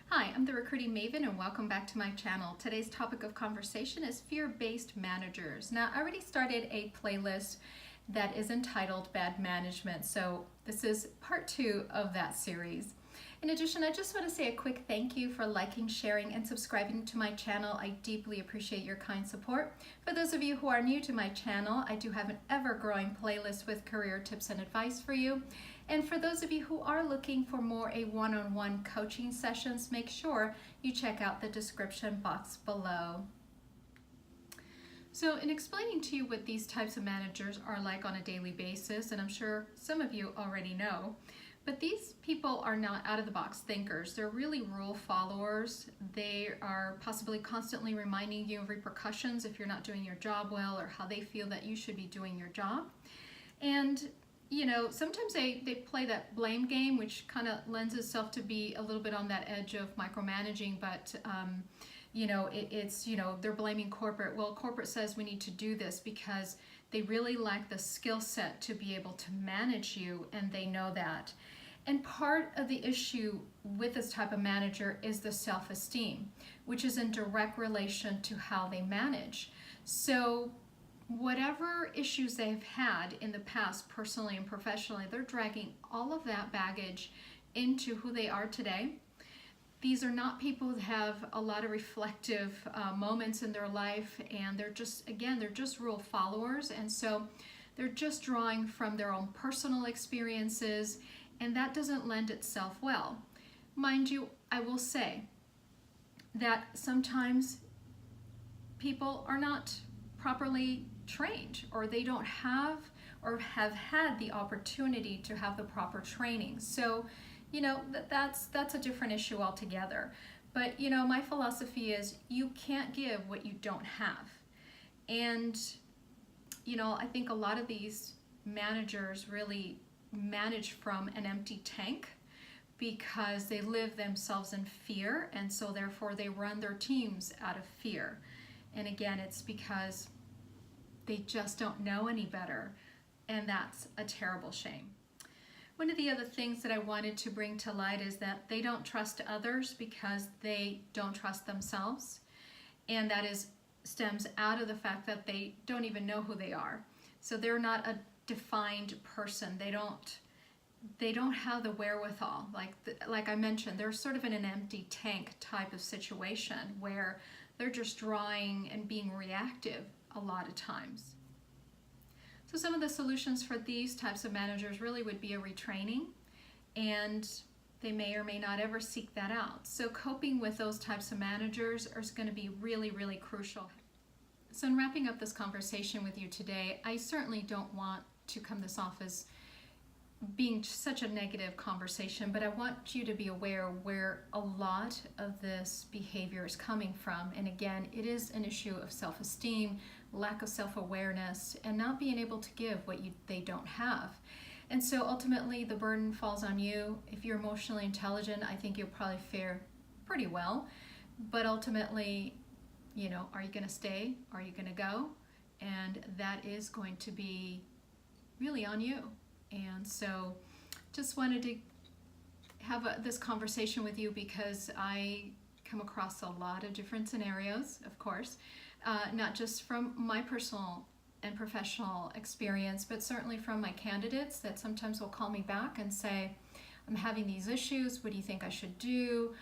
Hi, I'm the Recruiting Maven and welcome back to my channel. Today's topic of conversation is fear-based managers. Now, I already started a playlist that is entitled Bad Management, so this is part 2 of that series. In addition, I just want to say a quick thank you for liking, sharing, and subscribing to my channel. I deeply appreciate your kind support. For those of you who are new to my channel, I do have an ever-growing playlist with career tips and advice for you. And for those of you who are looking for more one-on-one coaching sessions, make sure you check out the description box below. So in explaining to you what these types of managers are like on a daily basis, and I'm sure some of you already know, but these people are not out-of-the-box thinkers. They're really rule followers. They are possibly constantly reminding you of repercussions if you're not doing your job well or how they feel that you should be doing your job. And you know, sometimes they play that blame game, which kind of lends itself to be a little bit on that edge of micromanaging, but you know, they're blaming corporate. Well, corporate says we need to do this because they really lack the skill set to be able to manage you, and they know that. And part of the issue with this type of manager is the self-esteem, which is in direct relation to how they manage. So whatever issues they've had in the past, personally and professionally, they're dragging all of that baggage into who they are today. These are not people that have a lot of reflective moments in their life, and they're just, again, they're just rule followers, and so they're just drawing from their own personal experiences, and that doesn't lend itself well. Mind you, I will say that sometimes people are not properly trained, or they don't have or have had the opportunity to have the proper training. So, you know, that's a different issue altogether. But, you know, my philosophy is you can't give what you don't have. And, you know, I think a lot of these managers really manage from an empty tank because they live themselves in fear, and so therefore they run their teams out of fear. And again, it's because they just don't know any better, and that's a terrible shame. One of the other things that I wanted to bring to light is that they don't trust others because they don't trust themselves, and that stems out of the fact that they don't even know who they are. So they're not a defined person. They don't have the wherewithal. Like I mentioned, they're sort of in an empty tank type of situation where they're just drawing and being reactive a lot of times. So some of the solutions for these types of managers really would be a retraining, and they may or may not ever seek that out. So coping with those types of managers is going to be really, really crucial. So in wrapping up this conversation with you today, I certainly don't want to come this off as being such a negative conversation, but I want you to be aware where a lot of this behavior is coming from. And again, it is an issue of self-esteem, lack of self-awareness, and not being able to give what they don't have. And so ultimately the burden falls on you. If you're emotionally intelligent, I think you'll probably fare pretty well. But ultimately, you know, are you going to stay? Are you going to go? And that is going to be really on you. And so just wanted to have this conversation with you because I come across a lot of different scenarios, of course, not just from my personal and professional experience, but certainly from my candidates that sometimes will call me back and say, I'm having these issues, what do you think I should do?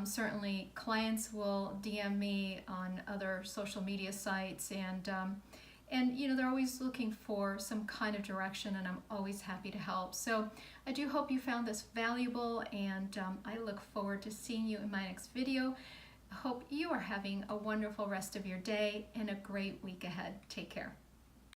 Certainly clients will DM me on other social media sites, and you know, they're always looking for some kind of direction, and I'm always happy to help. So I do hope you found this valuable, and I look forward to seeing you in my next video. I hope you are having a wonderful rest of your day and a great week ahead. Take care.